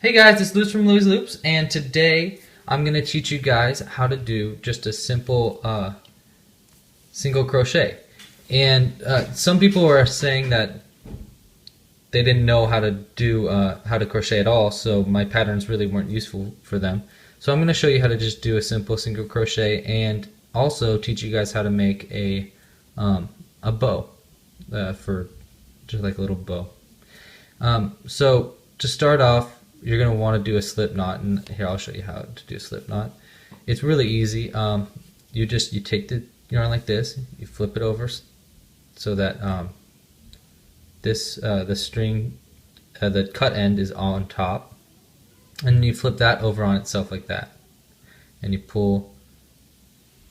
Hey guys, it's Luz from Lou's Loops, and today I'm going to teach you guys how to do just a simple single crochet. And some people are saying that they didn't know how to do how to crochet at all, so my patterns really weren't useful for them. So I'm going to show you how to just do a simple single crochet, and also teach you guys how to make a bow for just like a little bow. So to start off, you're going to want to do a slip knot, and here I'll show you how to do a slip knot. It's really easy. You take the yarn like this, you flip it over so that the string, the cut end is on top, and then you flip that over on itself like that, and you pull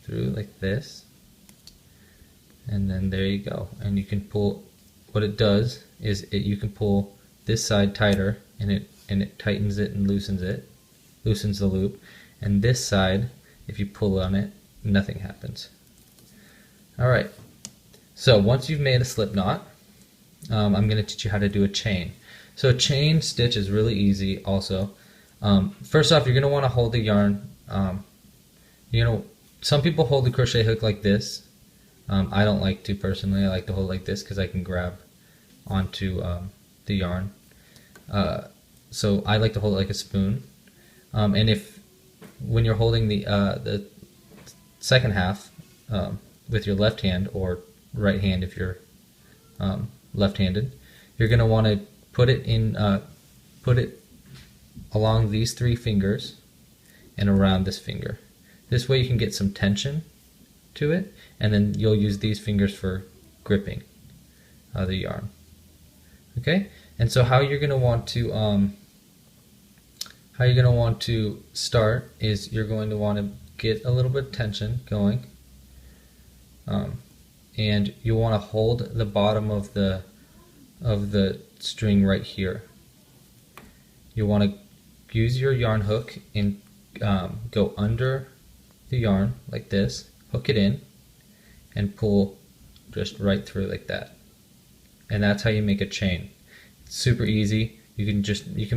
through like this, and then there you go. And you can pull. What it does is you can pull this side tighter, and it tightens it and loosens the loop. And this side, if you pull on it, nothing happens. Alright, so once you've made a slip knot, I'm going to teach you how to do a chain. So a chain stitch is really easy also. First off, you're going to want to hold the yarn. Some people hold the crochet hook like this. I don't like to personally. I like to hold it like this because I can grab onto the yarn. So I like to hold it like a spoon. And when you're holding the second half with your left hand or right hand, if you're left-handed, you're going to want to put it along these three fingers and around this finger. This way you can get some tension to it, and then you'll use these fingers for gripping the yarn. Okay, and so how you're going to want to start is you're going to want to get a little bit of tension going, and you want to hold the bottom of the string right here. You want to use your yarn hook and go under the yarn like this, hook it in, and pull just right through like that. And that's how you make a chain. It's super easy. You can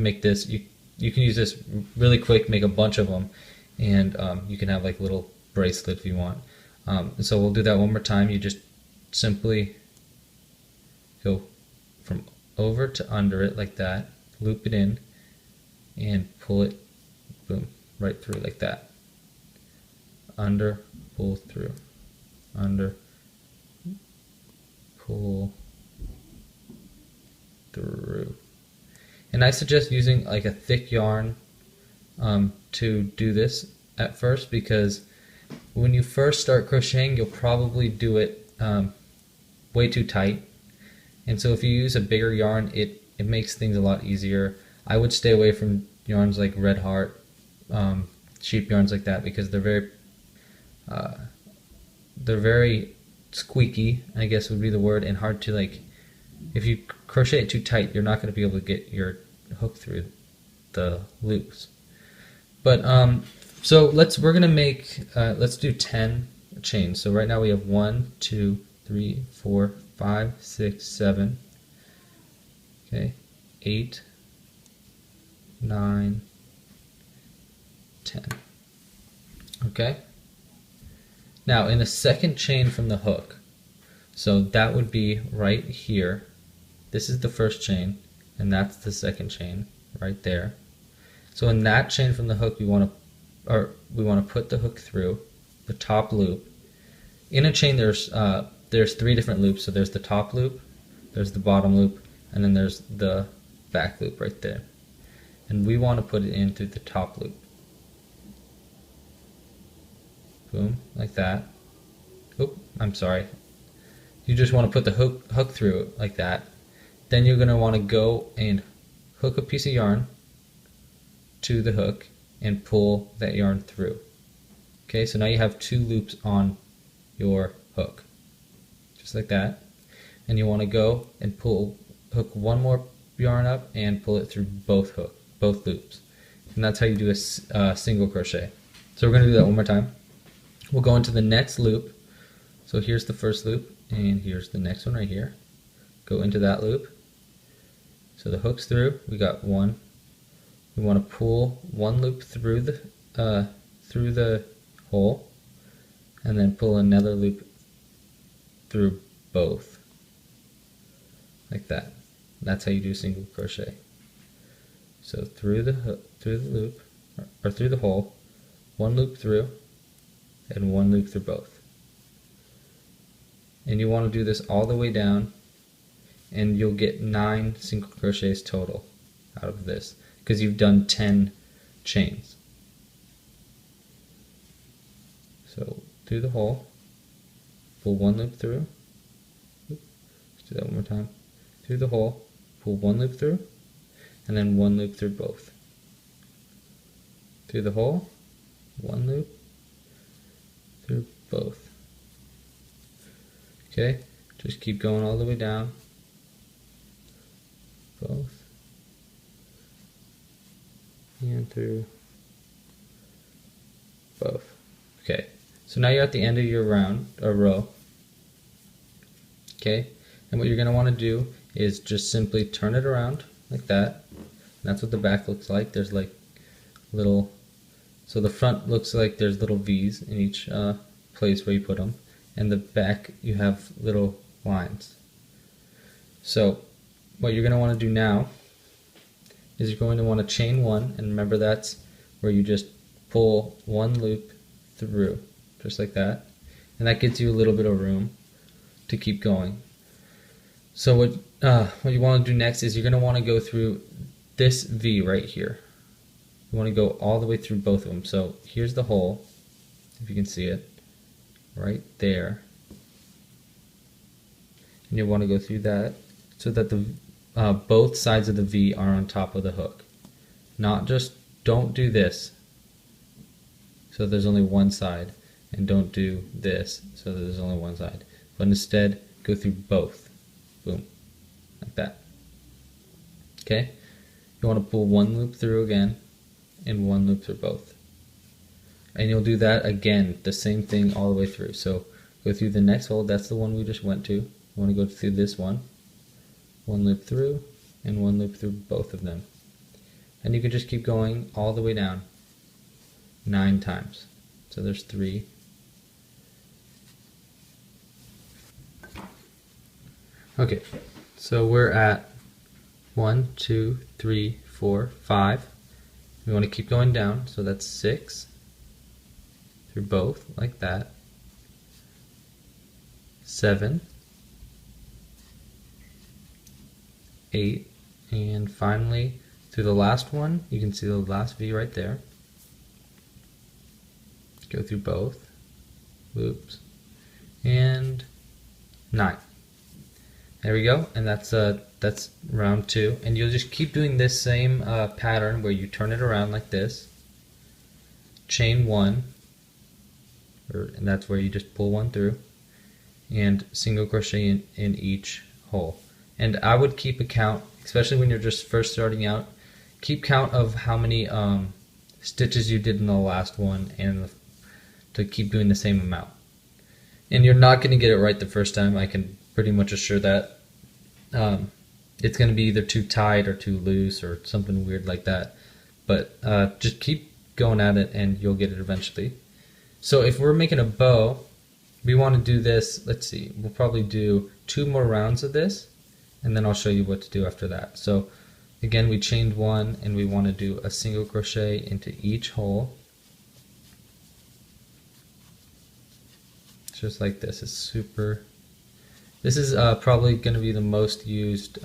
make this. You can use this really quick, make a bunch of them, and you can have like a little bracelet if you want. So we'll do that one more time. You just simply go from over to under it like that, loop it in, and pull it, boom, right through like that. Under, pull through, under, pull through. And I suggest using like a thick yarn to do this at first, because when you first start crocheting, you'll probably do it way too tight. And so if you use a bigger yarn, it makes things a lot easier. I would stay away from yarns like Red Heart, cheap yarns like that, because they're very squeaky, I guess would be the word, and hard to like. If you crochet it too tight, you're not going to be able to get your hook through the loops. But so we're gonna make let's do 10 chains. So right now we have 1, 2, 3, 4, 5, 6, 7. Okay, 8, 9, 10. Okay. Now in the second chain from the hook, so that would be right here. This is the first chain, and that's the second chain right there. So in that chain from the hook, we want to put the hook through the top loop. In a chain, there's 3 different loops. So there's the top loop, there's the bottom loop, and then there's the back loop right there. And we want to put it in through the top loop. Boom, like that. Oop, I'm sorry. You just want to put the hook through it like that. Then you're going to want to go and hook a piece of yarn to the hook and pull that yarn through. Okay, so now you have 2 loops on your hook, just like that. And you want to go and hook one more yarn up and pull it through both loops. And that's how you do a single crochet. So we're going to do that one more time. We'll go into the next loop. So here's the first loop, and here's the next one right here. Go into that loop. So the hook's through. We got 1, we want to pull one loop through the hole, and then pull another loop through both, like that. That's how you do single crochet. So through the loop, or through the hole, one loop through, and one loop through both. And you want to do this all the way down, and you'll get 9 single crochets total out of this, because you've done 10 chains. So through the hole, pull one loop through. Let's do that one more time. Through the hole, pull one loop through, and then one loop through both. Through the hole, one loop through both. Okay, just keep going all the way down. Both. And through both. Okay, so now you're at the end of your row. Okay, and what you're going to want to do is just simply turn it around like that. That's what the back looks like. There's like little, so the front looks like there's little V's in each place where you put them, and the back you have little lines. So what you're going to want to do now is you're going to want to chain one, and remember that's where you just pull one loop through, just like that, and that gives you a little bit of room to keep going. So what you want to do next is you're going to want to go through this V right here. You want to go all the way through both of them. So here's the hole, if you can see it, right there. And you want to go through that so that the both sides of the V are on top of the hook. Not just, don't do this so there's only one side, and don't do this so there's only one side, but instead go through both. Boom, like that. Okay, you want to pull one loop through again and one loop through both, and you'll do that again, the same thing all the way through. So go through the next hole, that's the one we just went to. You want to go through this one loop through, and one loop through both of them, and you can just keep going all the way down 9 times. So there's 3. Okay, so we're at 1, 2, 3, 4, 5. We want to keep going down, so that's 6 through both, like that. 7, 8, and finally through the last one, you can see the last V right there. Go through both loops, and 9. There we go, and that's round 2, and you'll just keep doing this same pattern where you turn it around like this, chain 1, and that's where you just pull one through, and single crochet in each hole. And I would keep a count, especially when you're just first starting out. Keep count of how many stitches you did in the last one, and to keep doing the same amount. And you're not going to get it right the first time, I can pretty much assure that. It's going to be either too tight or too loose or something weird like that. But just keep going at it and you'll get it eventually. So if we're making a bow, we want to do this, let's see, we'll probably do 2 more rounds of this, and then I'll show you what to do after that. So again, we chained 1, and we want to do a single crochet into each hole. Just like this. It's super. This is probably going to be the most used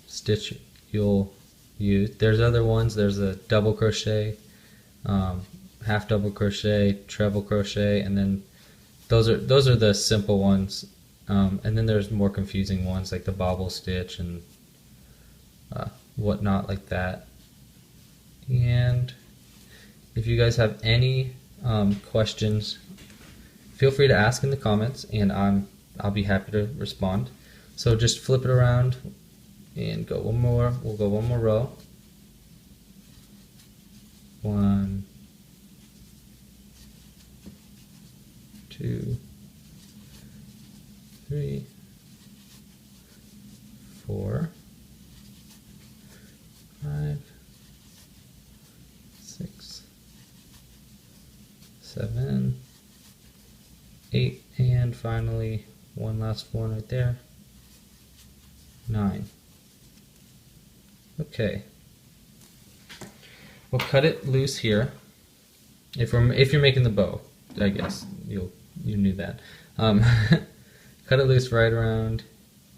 stitch you'll use. There's other ones. There's a double crochet, half double crochet, treble crochet, and then those are the simple ones. And then there's more confusing ones like the bobble stitch and whatnot like that. And if you guys have any questions, feel free to ask in the comments, and I'll be happy to respond. So just flip it around and go one more. We'll go one more row. 1, 2, 3, 4, 5, 8, and finally one last one right there, 9. Okay, we'll cut it loose here. If you're making the bow, I guess you knew that. Cut it loose right around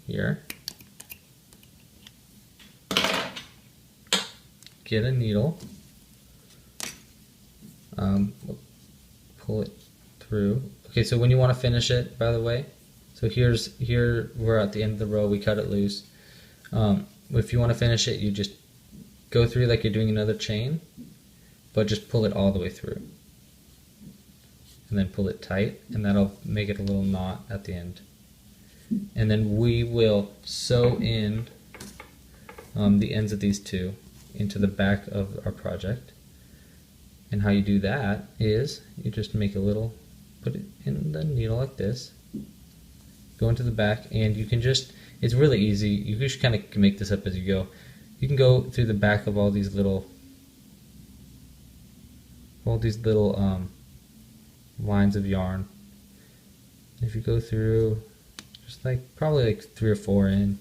here. Get a needle. Pull it through. Okay, so when you want to finish it, by the way, so here we're at the end of the row. We cut it loose. If you want to finish it, you just go through like you're doing another chain, but just pull it all the way through. And then pull it tight, and that'll make it a little knot at the end. And then we will sew in the ends of these two into the back of our project. And how you do that is you just make a little, put it in the needle like this, go into the back, and you can just, it's really easy, you just kind of make this up as you go. You can go through the back of all these little lines of yarn. If you go through just like probably like 3 or 4 in,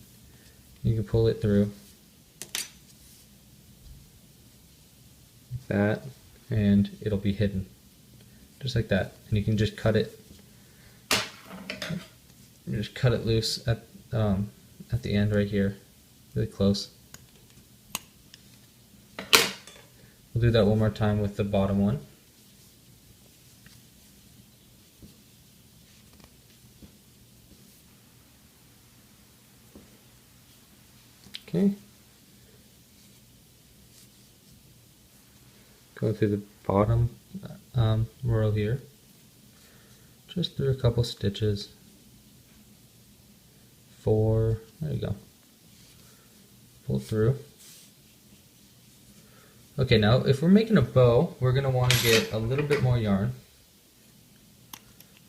you can pull it through like that, and it'll be hidden just like that. And you can just cut it, loose at the end right here, really close. We'll do that one more time with the bottom one. Okay. Go through the bottom row here, just through a couple stitches. 4, there you go. Pull through. Okay, now if we're making a bow, we're going to want to get a little bit more yarn.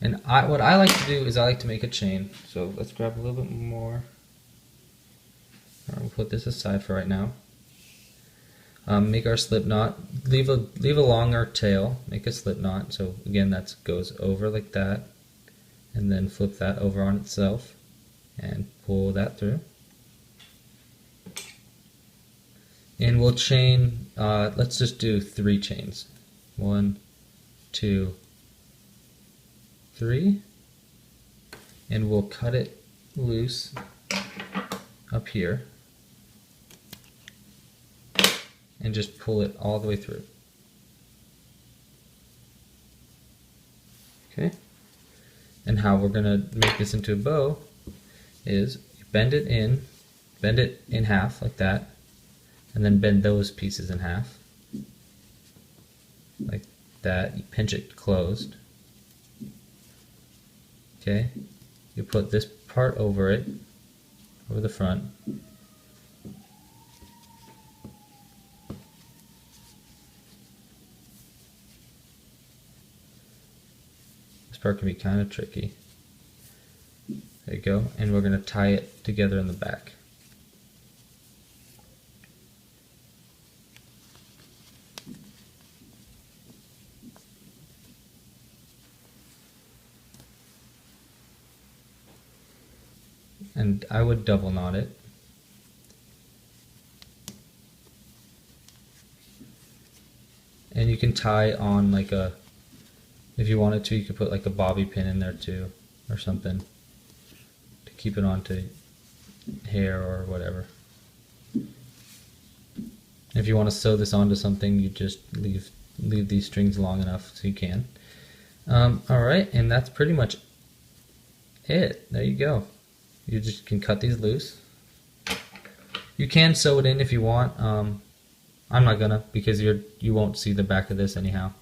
And what I like to do is I like to make a chain. So let's grab a little bit more. We'll put this aside for right now. Make our slip knot. Leave a longer tail. Make a slip knot. So again, that goes over like that, and then flip that over on itself, and pull that through. And we'll chain. Let's just do 3 chains. 1, 2, 3, and we'll cut it loose up here. And just pull it all the way through. Okay? And how we're going to make this into a bow is you bend it in half like that, and then bend those pieces in half like that. You pinch it closed. Okay? You put this part over it, over the front. Part can be kind of tricky. There you go, and we're going to tie it together in the back. And I would double knot it. And you can tie on like a, if you wanted to, you could put like a bobby pin in there too, or something, to keep it onto hair or whatever. If you want to sew this onto something, you just leave these strings long enough so you can. Alright, and that's pretty much it. There you go. You just can cut these loose. You can sew it in if you want. I'm not gonna, because you won't see the back of this anyhow.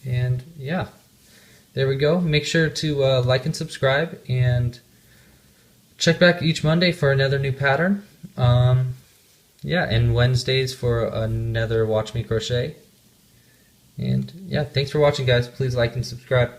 And yeah, there we go. Make sure to like and subscribe, and check back each Monday for another new pattern. Yeah, and Wednesdays for another Watch Me Crochet. And yeah, thanks for watching, guys. Please like and subscribe.